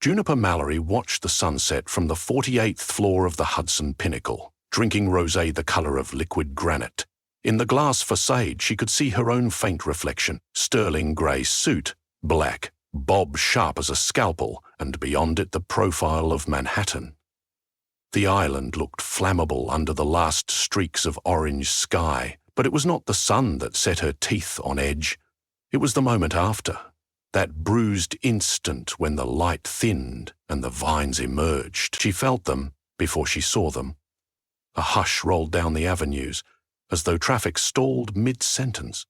Juniper Mallory watched the sunset from the 48th floor of the Hudson Pinnacle, drinking rosé the color of liquid granite. In the glass facade, she could see her own faint reflection, sterling grey suit, black, bob sharp as a scalpel, and beyond it the profile of Manhattan. The island looked flammable under the last streaks of orange sky, but it was not the sun that set her teeth on edge. It was the moment after, that bruised instant when the light thinned and the vines emerged. She felt them before she saw them. A hush rolled down the avenues, as though traffic stalled mid-sentence.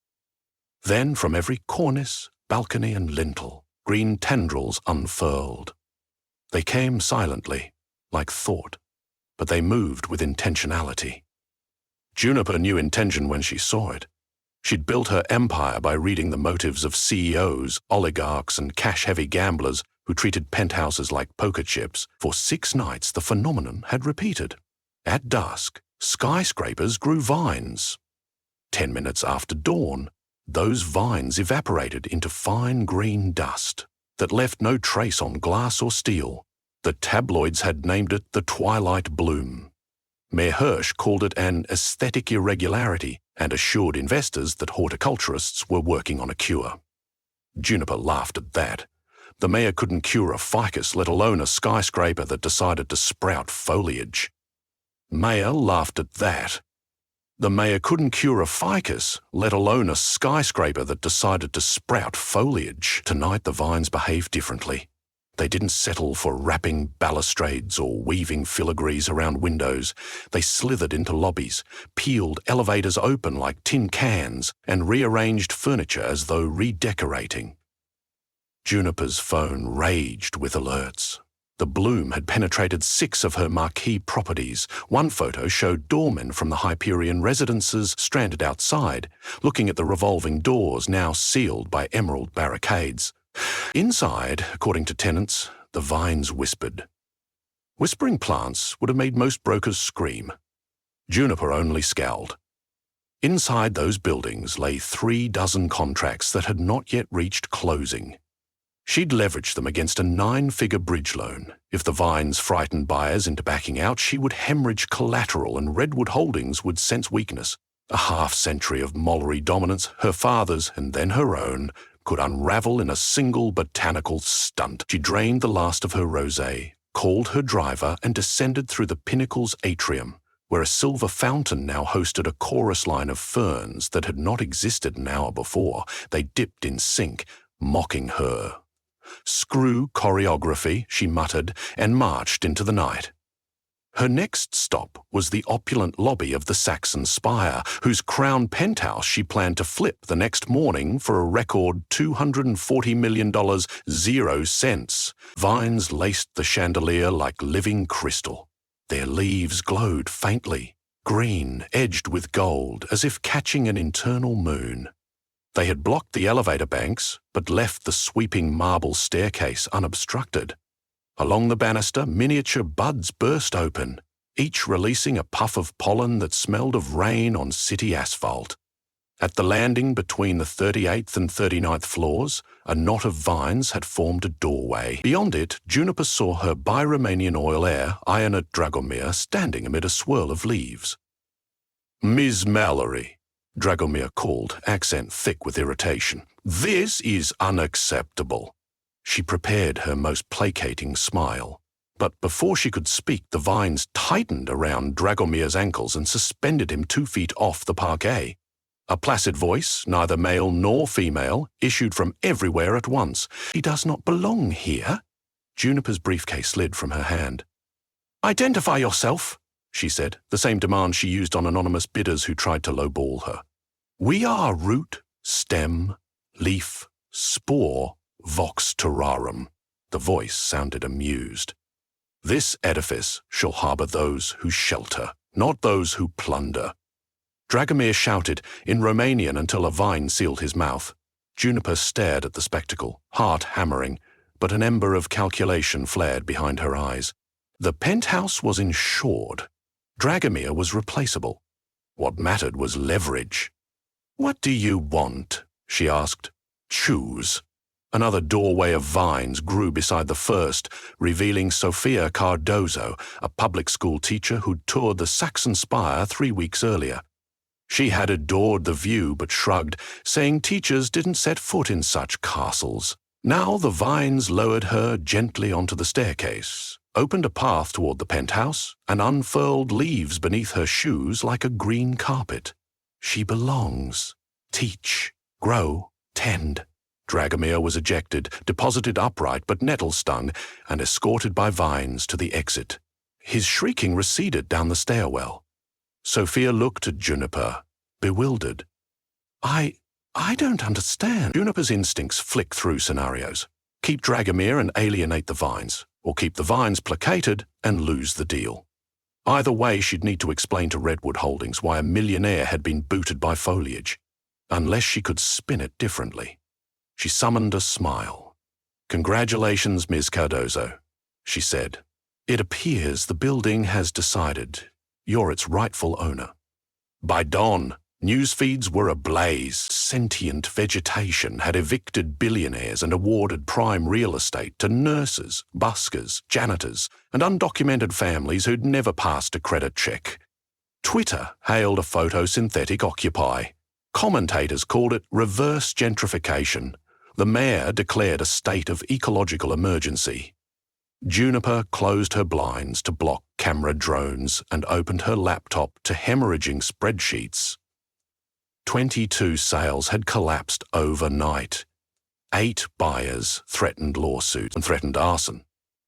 Then from every cornice, balcony and lintel, green tendrils unfurled. They came silently, like thought, but they moved with intentionality. Juniper knew intention when she saw it. She'd built her empire by reading the motives of CEOs, oligarchs and cash-heavy gamblers who treated penthouses like poker chips. For 6 nights the phenomenon had repeated. At dusk, skyscrapers grew vines. 10 minutes after dawn, those vines evaporated into fine green dust that left no trace on glass or steel. The tabloids had named it the Twilight Bloom. Mayor Hirsch called it an aesthetic irregularity and assured investors that horticulturists were working on a cure. Juniper laughed at that. The mayor couldn't cure a ficus, let alone a skyscraper that decided to sprout foliage. Mayor laughed at that. The mayor couldn't cure a ficus, let alone a skyscraper that decided to sprout foliage. Tonight the vines behaved differently. They didn't settle for wrapping balustrades or weaving filigrees around windows. They slithered into lobbies, peeled elevators open like tin cans, and rearranged furniture as though redecorating. Juniper's phone raged with alerts. The bloom had penetrated 6 of her marquee properties. One photo showed doormen from the Hyperion residences stranded outside, looking at the revolving doors now sealed by emerald barricades. Inside, according to tenants, the vines whispered. Whispering plants would have made most brokers scream. Juniper only scowled. Inside those buildings lay 36 contracts that had not yet reached closing. She'd leveraged them against a 9-figure bridge loan. If the vines frightened buyers into backing out, she would hemorrhage collateral and Redwood Holdings would sense weakness. A half-century of Mollery dominance, her father's and then her own, could unravel in a single botanical stunt. She drained the last of her rosé, called her driver and descended through the Pinnacle's atrium, where a silver fountain now hosted a chorus line of ferns that had not existed an hour before. They dipped in sync, mocking her. Screw choreography, she muttered, and marched into the night. Her next stop was the opulent lobby of the Saxon Spire, whose crown penthouse she planned to flip the next morning for a record $240 million, 0 cents. Vines laced the chandelier like living crystal. Their leaves glowed faintly, green, edged with gold, as if catching an internal moon. They had blocked the elevator banks, but left the sweeping marble staircase unobstructed. Along the banister, miniature buds burst open, each releasing a puff of pollen that smelled of rain on city asphalt. At the landing between the 38th and 39th floors, a knot of vines had formed a doorway. Beyond it, Juniper saw her bi-Romanian oil heir, Ionut Dragomir, standing amid a swirl of leaves. "Ms. Mallory," Dragomir called, accent thick with irritation. "This is unacceptable." She prepared her most placating smile. But before she could speak, the vines tightened around Dragomir's ankles and suspended him 2 feet off the parquet. A placid voice, neither male nor female, issued from everywhere at once. "He does not belong here." Juniper's briefcase slid from her hand. "Identify yourself," she said, the same demand she used on anonymous bidders who tried to lowball her. "We are root, stem, leaf, spore, vox terrarum." The voice sounded amused. "This edifice shall harbor those who shelter, not those who plunder." Dragomir shouted in Romanian until a vine sealed his mouth. Juniper stared at the spectacle, heart hammering, but an ember of calculation flared behind her eyes. The penthouse was insured. Dragomir was replaceable. What mattered was leverage. "What do you want?" she asked. "Choose." Another doorway of vines grew beside the first, revealing Sofia Cardozo, a public school teacher who'd toured the Saxon Spire 3 weeks earlier. She had adored the view but shrugged, saying teachers didn't set foot in such castles. Now the vines lowered her gently onto the staircase, opened a path toward the penthouse, and unfurled leaves beneath her shoes like a green carpet. She belongs. Teach, grow, tend. Dragomir was ejected, deposited upright but nettle-stung, and escorted by vines to the exit. His shrieking receded down the stairwell. Sophia looked at Juniper, bewildered. I don't understand. Juniper's instincts flick through scenarios. Keep Dragomir and alienate the vines, or keep the vines placated and lose the deal. Either way, she'd need to explain to Redwood Holdings why a millionaire had been booted by foliage, unless she could spin it differently. She summoned a smile. "Congratulations, Ms. Cardozo," she said. "It appears the building has decided you're its rightful owner." By dawn, news feeds were ablaze. Sentient vegetation had evicted billionaires and awarded prime real estate to nurses, buskers, janitors, and undocumented families who'd never passed a credit check. Twitter hailed a photosynthetic Occupy. Commentators called it reverse gentrification. The mayor declared a state of ecological emergency. Juniper closed her blinds to block camera drones and opened her laptop to hemorrhaging spreadsheets. 22 sales had collapsed overnight. 8 buyers threatened lawsuits and threatened arson.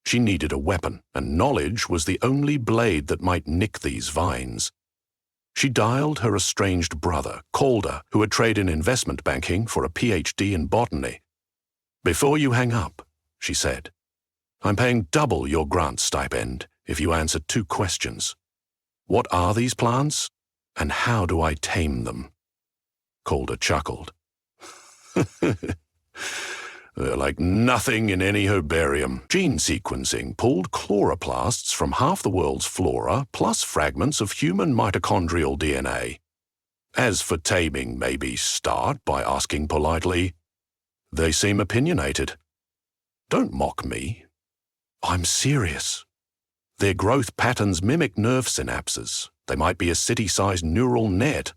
She needed a weapon, and knowledge was the only blade that might nick these vines. She dialed her estranged brother, Calder, who had traded in investment banking for a PhD in botany. "Before you hang up," she said, "I'm paying double your grant stipend if you answer 2 questions. What are these plants, and how do I tame them?" Calder chuckled. "They're like nothing in any herbarium. Gene sequencing pulled chloroplasts from half the world's flora, plus fragments of human mitochondrial DNA. As for taming, maybe start by asking politely, 'They seem opinionated.' Don't mock me. I'm serious. Their growth patterns mimic nerve synapses. They might be a city-sized neural net.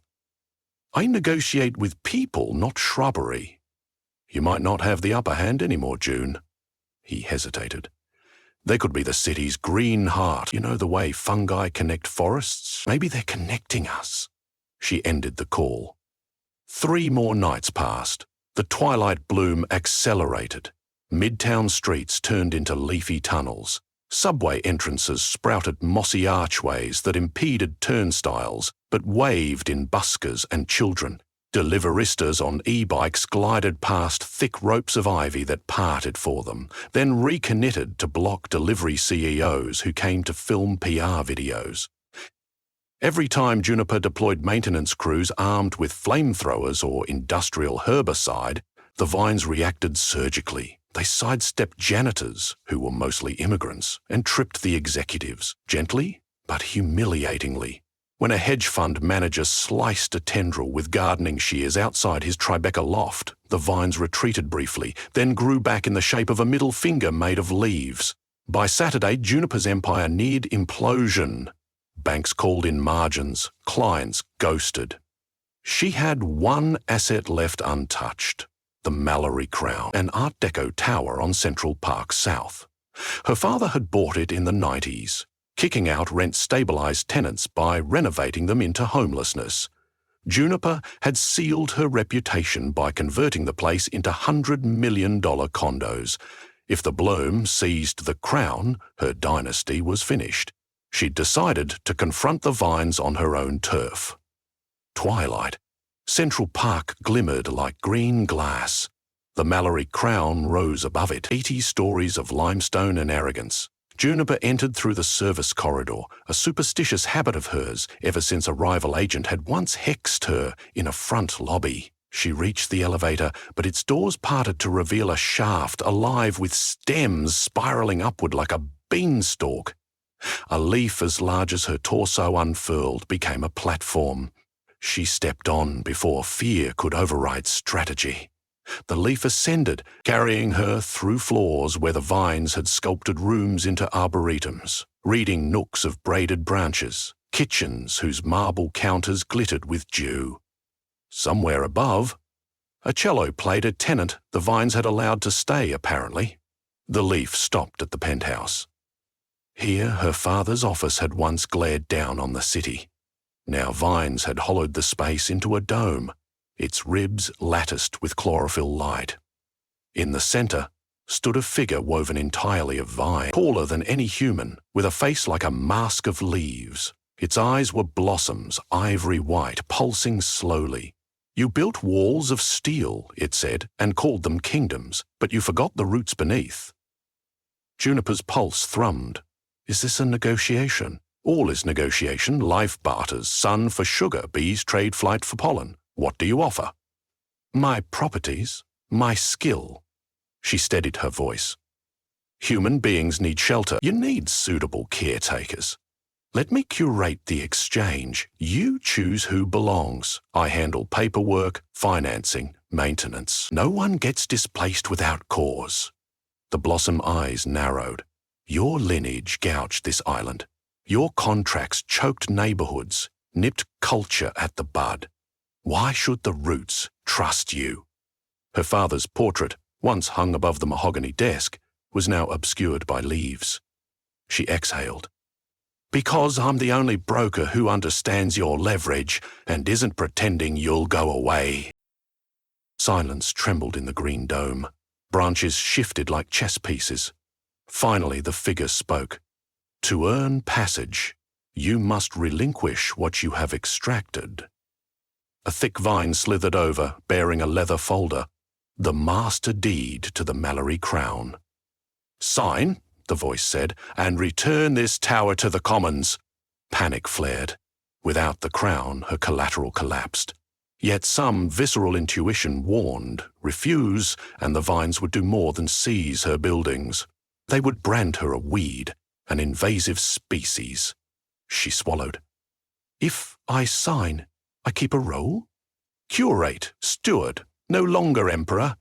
I negotiate with people, not shrubbery. You might not have the upper hand anymore, June." He hesitated. "They could be the city's green heart. You know the way fungi connect forests? Maybe they're connecting us." She ended the call. 3 more nights passed. The twilight bloom accelerated. Midtown streets turned into leafy tunnels. Subway entrances sprouted mossy archways that impeded turnstiles, but waved in buskers and children. Deliveristas on e-bikes glided past thick ropes of ivy that parted for them, then reconnitted to block delivery CEOs who came to film PR videos. Every time Juniper deployed maintenance crews armed with flamethrowers or industrial herbicide, the vines reacted surgically. They sidestepped janitors, who were mostly immigrants, and tripped the executives, gently but humiliatingly. When a hedge fund manager sliced a tendril with gardening shears outside his Tribeca loft, the vines retreated briefly, then grew back in the shape of a middle finger made of leaves. By Saturday, Juniper's empire neared implosion. Banks called in margins, clients ghosted. She had one asset left untouched: the Mallory Crown, an Art Deco tower on Central Park South. Her father had bought it in the 90s. Kicking out rent-stabilized tenants by renovating them into homelessness. Juniper had sealed her reputation by converting the place into $100 million condos. If the bloom seized the crown, her dynasty was finished. She'd decided to confront the vines on her own turf. Twilight. Central Park glimmered like green glass. The Mallory Crown rose above it, 80 stories of limestone and arrogance. Juniper entered through the service corridor, a superstitious habit of hers ever since a rival agent had once hexed her in a front lobby. She reached the elevator, but its doors parted to reveal a shaft alive with stems spiraling upward like a beanstalk. A leaf as large as her torso unfurled became a platform. She stepped on before fear could override strategy. The leaf ascended, carrying her through floors where the vines had sculpted rooms into arboretums, reading nooks of braided branches, kitchens whose marble counters glittered with dew. Somewhere above, a cello played a tenant the vines had allowed to stay, apparently. The leaf stopped at the penthouse. Here her father's office had once glared down on the city. Now vines had hollowed the space into a dome, its ribs latticed with chlorophyll light. In the centre stood a figure woven entirely of vine, taller than any human, with a face like a mask of leaves. Its eyes were blossoms, ivory white, pulsing slowly. You built walls of steel, it said, and called them kingdoms, but you forgot the roots beneath. Juniper's pulse thrummed. Is this a negotiation? All is negotiation, life barters, sun for sugar, bees trade flight for pollen. What do you offer? My properties, my skill. She steadied her voice. Human beings need shelter. You need suitable caretakers. Let me curate the exchange. You choose who belongs. I handle paperwork, financing, maintenance. No one gets displaced without cause. The blossom eyes narrowed. Your lineage gouged this island. Your contracts choked neighborhoods, nipped culture at the bud. Why should the roots trust you? Her father's portrait, once hung above the mahogany desk, was now obscured by leaves. She exhaled. Because I'm the only broker who understands your leverage and isn't pretending you'll go away. Silence trembled in the green dome. Branches shifted like chess pieces. Finally, the figure spoke. To earn passage, you must relinquish what you have extracted. A thick vine slithered over, bearing a leather folder. The master deed to the Mallory crown. Sign, the voice said, and return this tower to the commons. Panic flared. Without the crown, her collateral collapsed. Yet some visceral intuition warned, refuse, and the vines would do more than seize her buildings. They would brand her a weed, an invasive species. She swallowed. If I sign, I keep a role? Curate, steward, no longer emperor.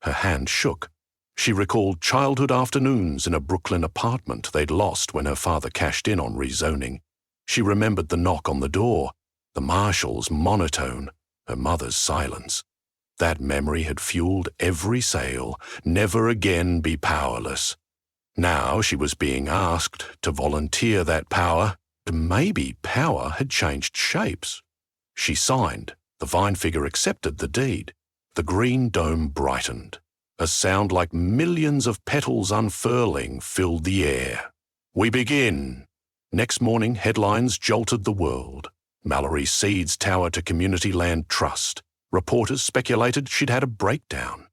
Her hand shook. She recalled childhood afternoons in a Brooklyn apartment they'd lost when her father cashed in on rezoning. She remembered the knock on the door, the marshal's monotone, her mother's silence. That memory had fueled every sail, never again be powerless. Now she was being asked to volunteer that power. Maybe power had changed shapes. She signed. The vine figure accepted the deed. The green dome brightened. A sound like millions of petals unfurling filled the air. We begin. Next morning, headlines jolted the world. Mallory cedes tower to Community Land Trust. Reporters speculated she'd had a breakdown.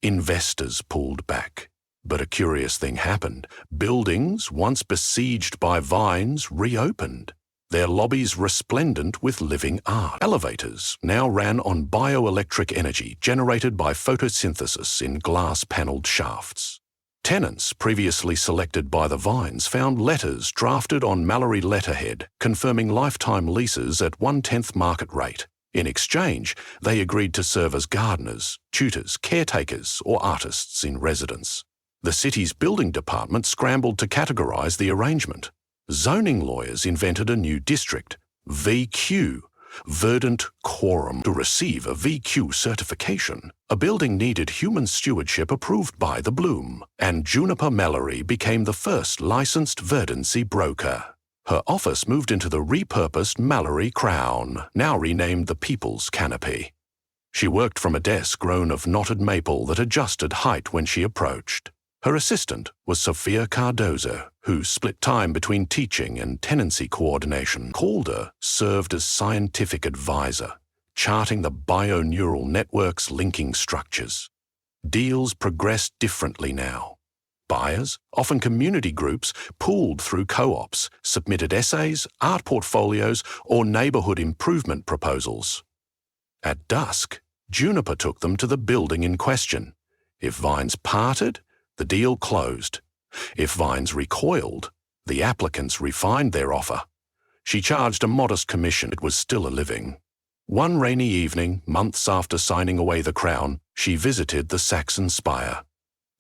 Investors pulled back. But a curious thing happened. Buildings, once besieged by vines, reopened. Their lobbies resplendent with living art. Elevators now ran on bioelectric energy generated by photosynthesis in glass-panelled shafts. Tenants previously selected by the vines found letters drafted on Mallory letterhead confirming lifetime leases at 1/10 market rate. In exchange, they agreed to serve as gardeners, tutors, caretakers, or artists in residence. The city's building department scrambled to categorize the arrangement. Zoning lawyers invented a new district, VQ, Verdant Quorum. To receive a VQ certification, a building needed human stewardship approved by the Bloom, and Juniper Mallory became the first licensed verdancy broker. Her office moved into the repurposed Mallory Crown, now renamed the People's Canopy. She worked from a desk grown of knotted maple that adjusted height when she approached. Her assistant was Sophia Cardozo, who split time between teaching and tenancy coordination. Calder served as scientific advisor, charting the bioneural networks linking structures. Deals progressed differently now. Buyers, often community groups, pooled through co-ops, submitted essays, art portfolios, or neighborhood improvement proposals. At dusk, Juniper took them to the building in question. If vines parted, the deal closed. If vines recoiled, the applicants refined their offer. She charged a modest commission. It was still a living. One rainy evening, months after signing away the crown, She visited the Saxon spire.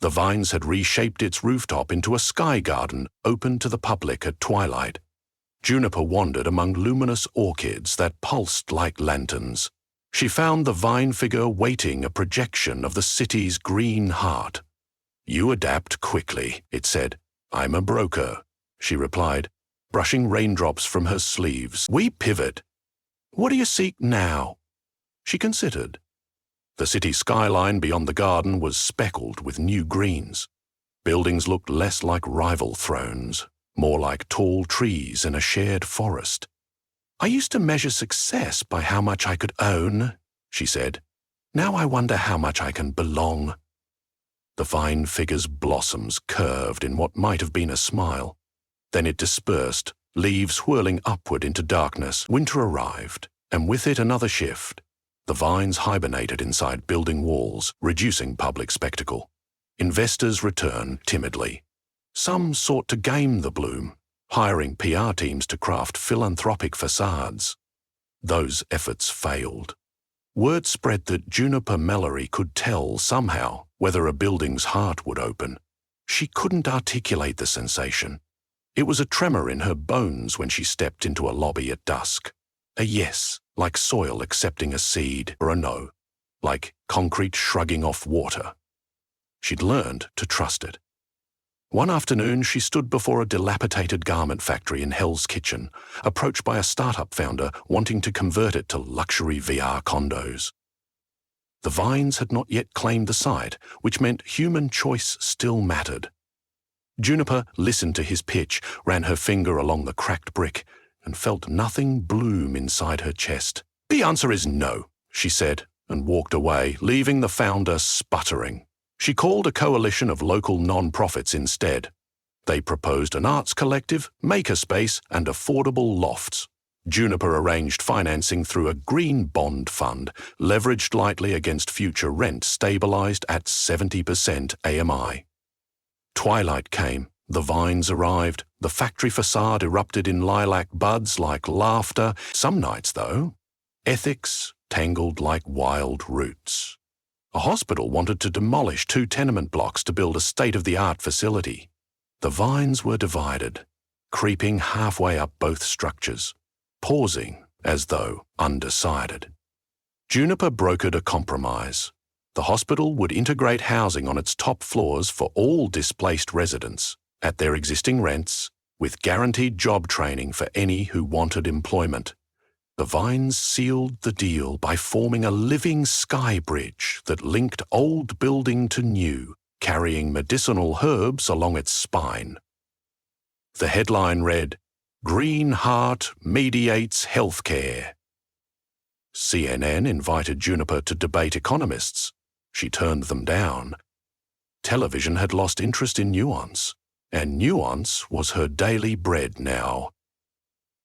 The vines had reshaped its rooftop into a sky garden open to the public at twilight. Juniper wandered among luminous orchids that pulsed like lanterns. She found the vine figure waiting a projection of the city's green heart. "You adapt quickly," it said. "I'm a broker," she replied, brushing raindrops from her sleeves. "We pivot. What do you seek now?" She considered. The city skyline beyond the garden was speckled with new greens. Buildings looked less like rival thrones, more like tall trees in a shared forest. "I used to measure success by how much I could own," she said. "Now I wonder how much I can belong." The vine figure's blossoms curved in what might have been a smile. Then it dispersed, leaves whirling upward into darkness. Winter arrived, and with it another shift. The vines hibernated inside building walls, reducing public spectacle. Investors returned timidly. Some sought to game the bloom, hiring PR teams to craft philanthropic facades. Those efforts failed. Word spread that Juniper Mallory could tell somehow whether a building's heart would open. She couldn't articulate the sensation. It was a tremor in her bones when she stepped into a lobby at dusk. A yes, like soil accepting a seed, or a no, like concrete shrugging off water. She'd learned to trust it. One afternoon, she stood before a dilapidated garment factory in Hell's Kitchen, approached by a startup founder wanting to convert it to luxury VR condos. The vines had not yet claimed the site, which meant human choice still mattered. Juniper listened to his pitch, ran her finger along the cracked brick, and felt nothing bloom inside her chest. "The answer is no," she said, and walked away, leaving the founder sputtering. She called a coalition of local non-profits instead. They proposed an arts collective, makerspace, and affordable lofts. Juniper arranged financing through a green bond fund, leveraged lightly against future rent stabilized at 70% AMI. Twilight came. The vines arrived. The factory facade erupted in lilac buds like laughter. Some nights, though, ethics tangled like wild roots. A hospital wanted to demolish 2 tenement blocks to build a state-of-the-art facility. The vines were divided, creeping halfway up both structures, pausing as though undecided. Juniper brokered a compromise. The hospital would integrate housing on its top floors for all displaced residents, at their existing rents, with guaranteed job training for any who wanted employment. The vines sealed the deal by forming a living sky bridge that linked old building to new, carrying medicinal herbs along its spine. The headline read, "Green Heart Mediates Healthcare." CNN invited Juniper to debate economists. She turned them down. Television had lost interest in nuance, and nuance was her daily bread now.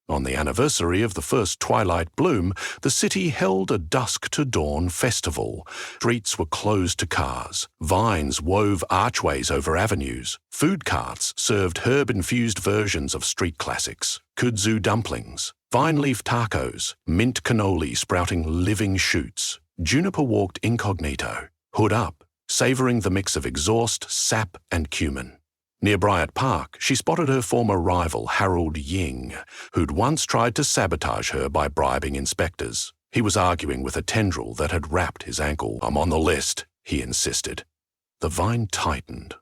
On the anniversary of the first twilight bloom, the city held a dusk-to-dawn festival. Streets were closed to cars. Vines wove archways over avenues. Food carts served herb-infused versions of street classics. Kudzu dumplings, vine-leaf tacos, mint cannoli sprouting living shoots. Juniper walked incognito, hood up, savoring the mix of exhaust, sap, and cumin. Near Bryant Park, she spotted her former rival, Harold Ying, who'd once tried to sabotage her by bribing inspectors. He was arguing with a tendril that had wrapped his ankle. "I'm on the list," he insisted. The vine tightened.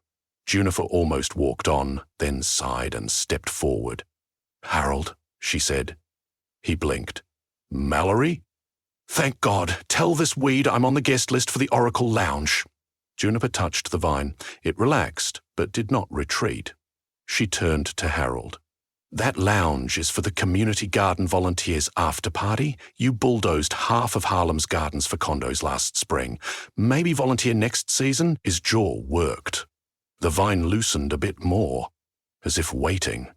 Juniper almost walked on, then sighed and stepped forward. "Harold," she said. He blinked. "Mallory?" "Thank God. Tell this weed I'm on the guest list for the Oracle Lounge." Juniper touched the vine. It relaxed, but did not retreat. She turned to Harold. "That lounge is for the Community Garden Volunteers after party. You bulldozed half of Harlem's gardens for condos last spring. Maybe volunteer next season?" His jaw worked. The vine loosened a bit more, as if waiting.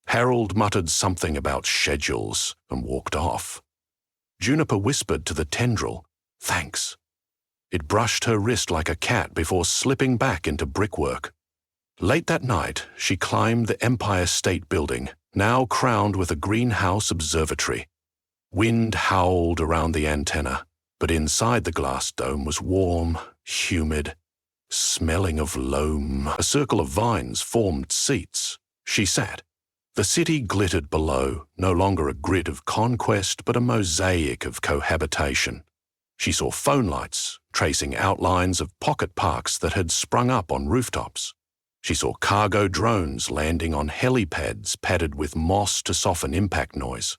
Harold muttered something about schedules and walked off. Juniper whispered to the tendril, "Thanks." It brushed her wrist like a cat before slipping back into brickwork. Late that night, she climbed the Empire State Building, now crowned with a greenhouse observatory. Wind howled around the antenna. But inside the glass dome was warm, humid, smelling of loam. A circle of vines formed seats. She sat. The city glittered below, no longer a grid of conquest, but a mosaic of cohabitation. She saw phone lights, tracing outlines of pocket parks that had sprung up on rooftops. She saw cargo drones landing on helipads padded with moss to soften impact noise.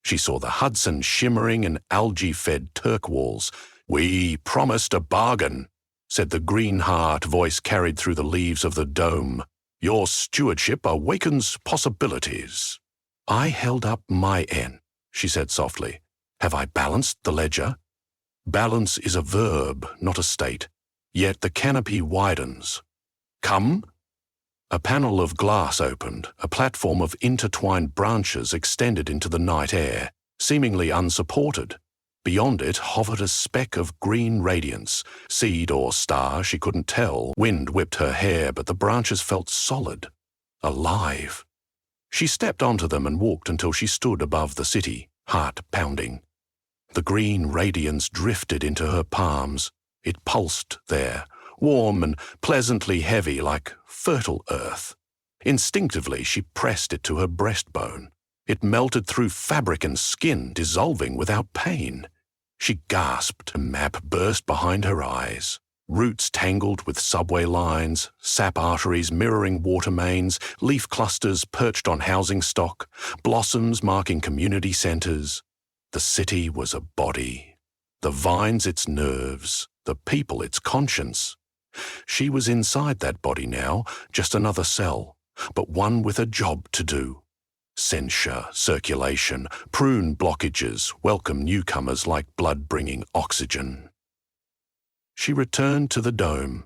She saw the Hudson shimmering in algae-fed turk walls. "We promised a bargain," said the green-heart voice carried through the leaves of the dome. "Your stewardship awakens possibilities." "I held up my end," she said softly. "Have I balanced the ledger?" Balance is a verb, not a state. Yet the canopy widens. "Come." A panel of glass opened, a platform of intertwined branches extended into the night air, seemingly unsupported. Beyond it hovered a speck of green radiance, seed or star, she couldn't tell. Wind whipped her hair, but the branches felt solid, alive. She stepped onto them and walked until she stood above the city, heart pounding. The green radiance drifted into her palms. It pulsed there, warm and pleasantly heavy like fertile earth. Instinctively, she pressed it to her breastbone. It melted through fabric and skin, dissolving without pain. She gasped. A map burst behind her eyes. Roots tangled with subway lines, sap arteries mirroring water mains, leaf clusters perched on housing stock, blossoms marking community centers. The city was a body. The vines its nerves, the people its conscience. She was inside that body now, just another cell, but one with a job to do. Censure, circulation, prune blockages, welcome newcomers like blood-bringing oxygen. She returned to the dome,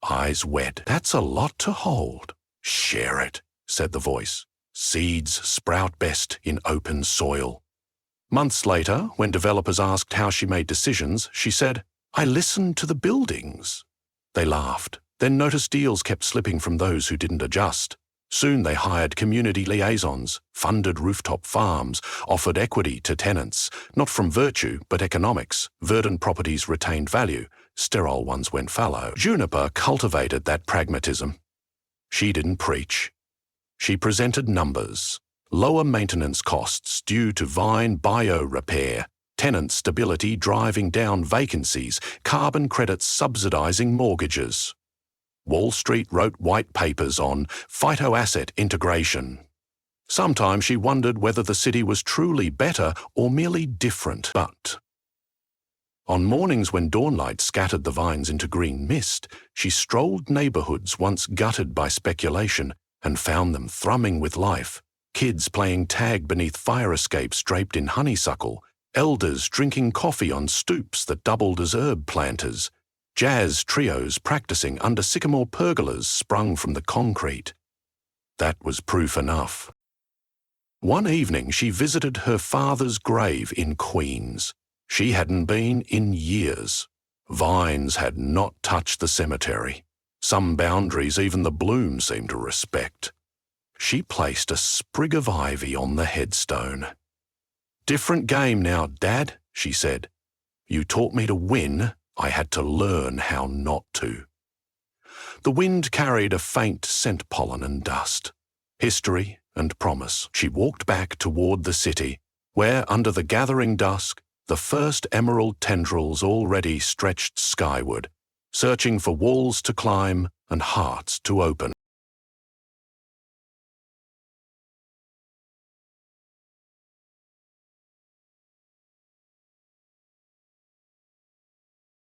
eyes wet. "That's a lot to hold." "Share it," said the voice. "Seeds sprout best in open soil." Months later, when developers asked how she made decisions, she said, "I listened to the buildings." They laughed, then noticed deals kept slipping from those who didn't adjust. Soon they hired community liaisons, funded rooftop farms, offered equity to tenants, not from virtue but economics. Verdant properties retained value, sterile ones went fallow. Juniper cultivated that pragmatism. She didn't preach. She presented numbers. Lower maintenance costs due to vine bio-repair, tenant stability driving down vacancies, carbon credits subsidizing mortgages. Wall Street wrote white papers on phytoasset integration. Sometimes she wondered whether the city was truly better or merely different. But on mornings when dawnlight scattered the vines into green mist, she strolled neighborhoods once gutted by speculation and found them thrumming with life. Kids playing tag beneath fire escapes draped in honeysuckle, elders drinking coffee on stoops that doubled as herb planters, jazz trios practicing under sycamore pergolas sprung from the concrete. That was proof enough. One evening she visited her father's grave in Queens. She hadn't been in years. Vines had not touched the cemetery. Some boundaries even the bloom seemed to respect. She placed a sprig of ivy on the headstone. "Different game now, Dad," she said. "You taught me to win. I had to learn how not to." The wind carried a faint scent pollen and dust. History and promise. She walked back toward the city, where, under the gathering dusk, the first emerald tendrils already stretched skyward, searching for walls to climb and hearts to open.